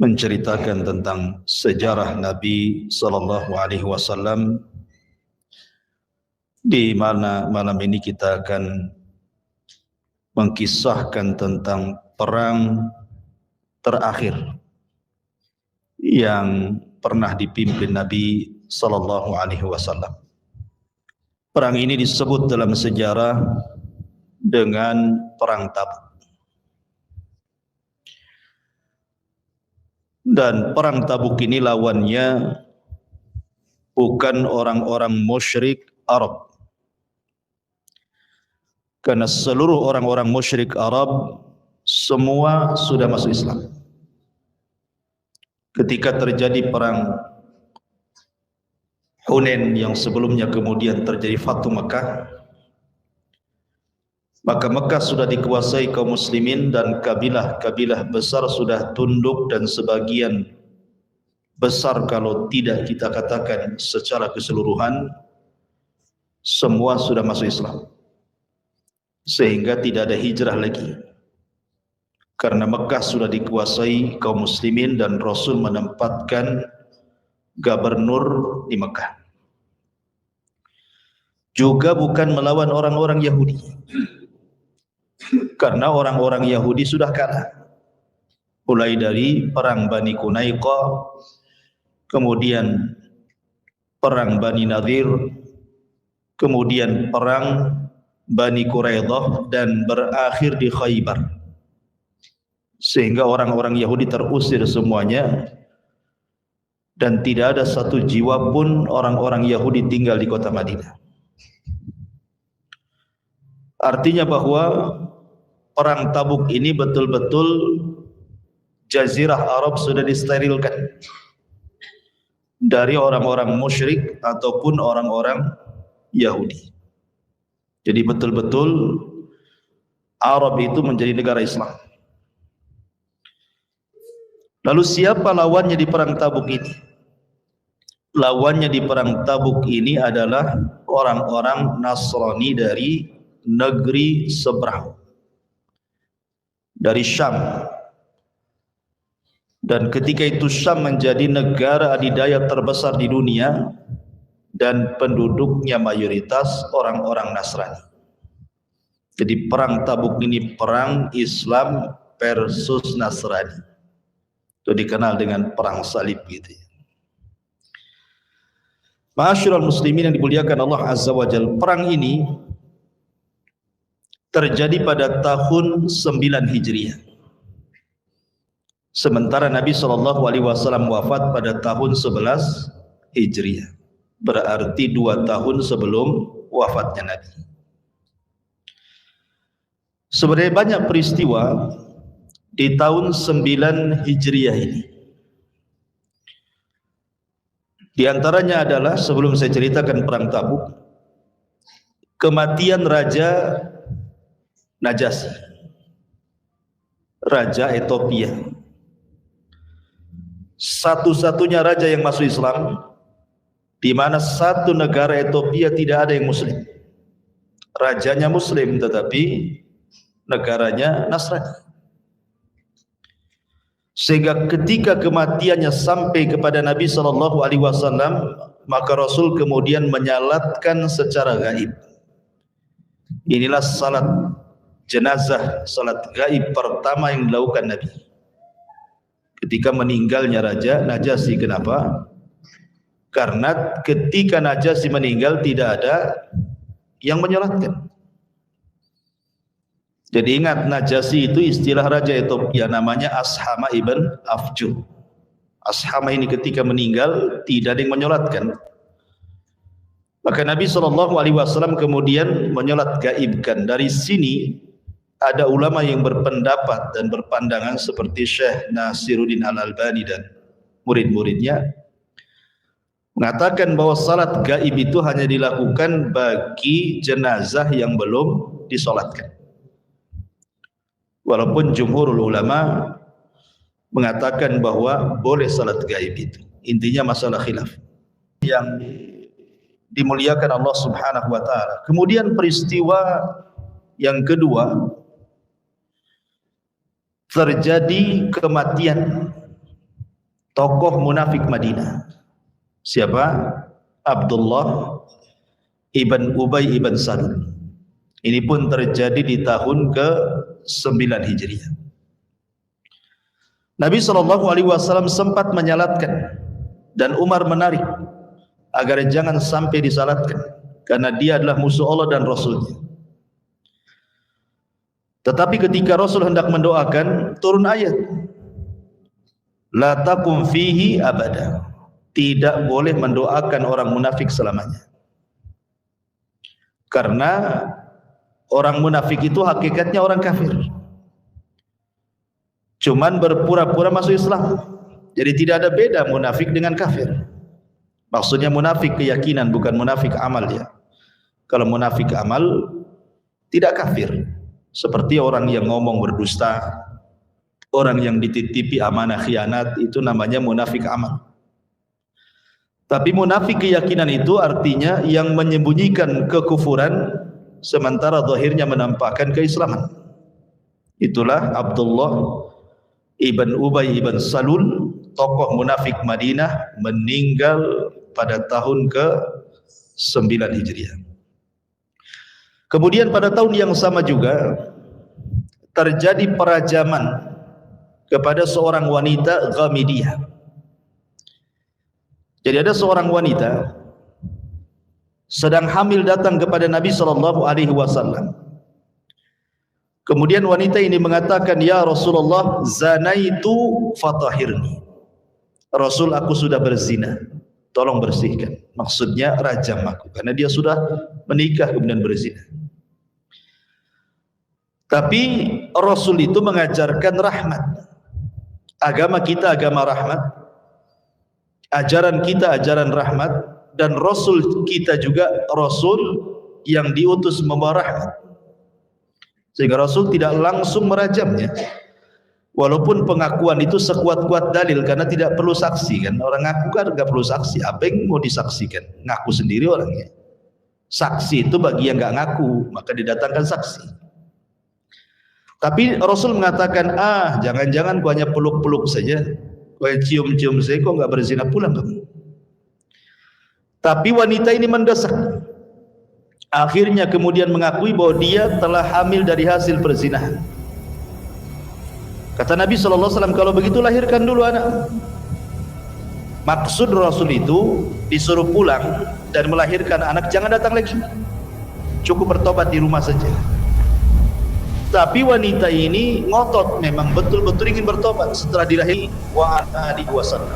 menceritakan tentang sejarah Nabi sallallahu alaihi wasallam, di mana malam ini kita akan mengkisahkan tentang perang terakhir yang pernah dipimpin Nabi sallallahu alaihi wasallam. Perang ini disebut dalam sejarah dengan perang Tabuk. Dan perang Tabuk ini lawannya bukan orang-orang musyrik Arab. Karena seluruh orang-orang musyrik Arab semua sudah masuk Islam. Ketika terjadi perang Hunain yang sebelumnya kemudian terjadi Fathu Mekah, maka Mekah sudah dikuasai kaum muslimin dan kabilah-kabilah besar sudah tunduk, dan sebagian besar, kalau tidak kita katakan secara keseluruhan, semua sudah masuk Islam. Sehingga tidak ada hijrah lagi. Karena Mekah sudah dikuasai kaum muslimin dan Rasul menempatkan gubernur di Mekah. Juga bukan melawan orang-orang Yahudi. Karena orang-orang Yahudi sudah kalah. Mulai dari perang Bani Qunaiqah, kemudian perang Bani Nadir, kemudian perang Bani Quraidah, dan berakhir di Khaybar. Sehingga orang-orang Yahudi terusir semuanya, dan tidak ada satu jiwa pun orang-orang Yahudi tinggal di kota Madinah. Artinya bahwa perang Tabuk ini betul-betul Jazirah Arab sudah disterilkan dari orang-orang musyrik ataupun orang-orang Yahudi. Jadi betul-betul Arab itu menjadi negara Islam. Lalu siapa lawannya di perang Tabuk ini? Lawannya di perang Tabuk ini adalah orang-orang Nasrani dari negeri seberang, dari Syam. Dan ketika itu Syam menjadi negara adidaya terbesar di dunia, dan penduduknya mayoritas orang-orang Nasrani. Jadi perang Tabuk ini perang Islam versus Nasrani. Itu dikenal dengan perang salib gitu ya. Ma'asyiral muslimin yang dimuliakan Allah Azza wa Jalla, perang ini terjadi pada tahun 9 Hijriah. Sementara Nabi SAW wafat pada tahun 11 Hijriah. Berarti 2 tahun sebelum wafatnya Nabi. Sebenarnya banyak peristiwa di tahun 9 Hijriah ini. Di antaranya adalah, sebelum saya ceritakan perang Tabuk, kematian Raja Najasyi, Raja Ethiopia. Satu-satunya raja yang masuk Islam, di mana satu negara Ethiopia tidak ada yang muslim. Rajanya muslim tetapi negaranya Nasrani. Sehingga ketika kematiannya sampai kepada Nabi SAW, maka Rasul kemudian menyalatkan secara gaib. Inilah salat jenazah, salat gaib pertama yang dilakukan Nabi ketika meninggalnya Raja Najasyi. Kenapa? Karena ketika Najasyi meninggal tidak ada yang menyolatkan. Jadi ingat, Najasyi itu istilah Raja Ethiopia, namanya Ashama ibn Afjuh. Ashama ini ketika meninggal tidak ada yang menyolatkan. Maka Nabi SAW kemudian menyolat gaibkan. Dari sini ada ulama yang berpendapat dan berpandangan seperti Syekh Nasiruddin Al-Albani dan murid-muridnya, mengatakan bahwa salat gaib itu hanya dilakukan bagi jenazah yang belum disolatkan. Walaupun jumhurul ulama mengatakan bahwa boleh salat gaib itu. Intinya masalah khilaf yang dimuliakan Allah Subhanahu wa taala. Kemudian peristiwa yang kedua, terjadi kematian tokoh munafik Madinah. Siapa? Abdullah ibn Ubay ibn Salul. Ini pun terjadi di tahun ke-9 Hijriah. Nabi SAW sempat menyalatkan dan Umar menarik agar jangan sampai disalatkan karena dia adalah musuh Allah dan Rasulnya. Tetapi ketika Rasul hendak mendoakan, turun ayat la takum fihi abada, tidak boleh mendoakan orang munafik selamanya, karena orang munafik itu hakikatnya orang kafir, cuman berpura-pura masuk Islam. Jadi tidak ada beda munafik dengan kafir. Maksudnya munafik keyakinan, bukan munafik amal ya. Kalau munafik amal tidak kafir, seperti orang yang ngomong berdusta, orang yang dititipi amanah khianat, itu namanya munafik amal. Tapi munafik keyakinan itu artinya yang menyembunyikan kekufuran sementara zahirnya menampakkan keislaman. Itulah Abdullah ibn Ubay ibn Salul, tokoh munafik Madinah, meninggal pada tahun ke-9 Hijriah. Kemudian pada tahun yang sama juga terjadi perajaman kepada seorang wanita Ghamidiyah. Jadi ada seorang wanita sedang hamil datang kepada Nabi SAW. Kemudian wanita ini mengatakan, "Ya Rasulullah, zanaitu fatahirni." Rasul, aku sudah berzina, tolong bersihkan. Maksudnya rajam aku, karena dia sudah menikah kemudian berzina. Tapi Rasul itu mengajarkan rahmat. Agama kita agama rahmat, ajaran kita ajaran rahmat, dan Rasul kita juga Rasul yang diutus membawa rahmat. Sehingga Rasul tidak langsung merajamnya, walaupun pengakuan itu sekuat-kuat dalil, karena tidak perlu saksi kan. Orang ngaku kan nggak perlu saksi, apa yang mau disaksikan? Ngaku sendiri orangnya. Saksi itu bagi yang nggak ngaku, maka didatangkan saksi. Tapi Rasul mengatakan, jangan-jangan kau hanya peluk-peluk saja, kau cium-cium saja, kau nggak berzina, pulang kamu. Tapi wanita ini mendesak. Akhirnya kemudian mengakui bahwa dia telah hamil dari hasil perzinahan. Kata Nabi SAW, kalau begitu lahirkan dulu anak. Maksud Rasul itu disuruh pulang dan melahirkan anak, jangan datang lagi, cukup bertobat di rumah saja. Tapi wanita ini ngotot, memang betul-betul ingin bertobat setelah dilahirkan wa alihi wasallam.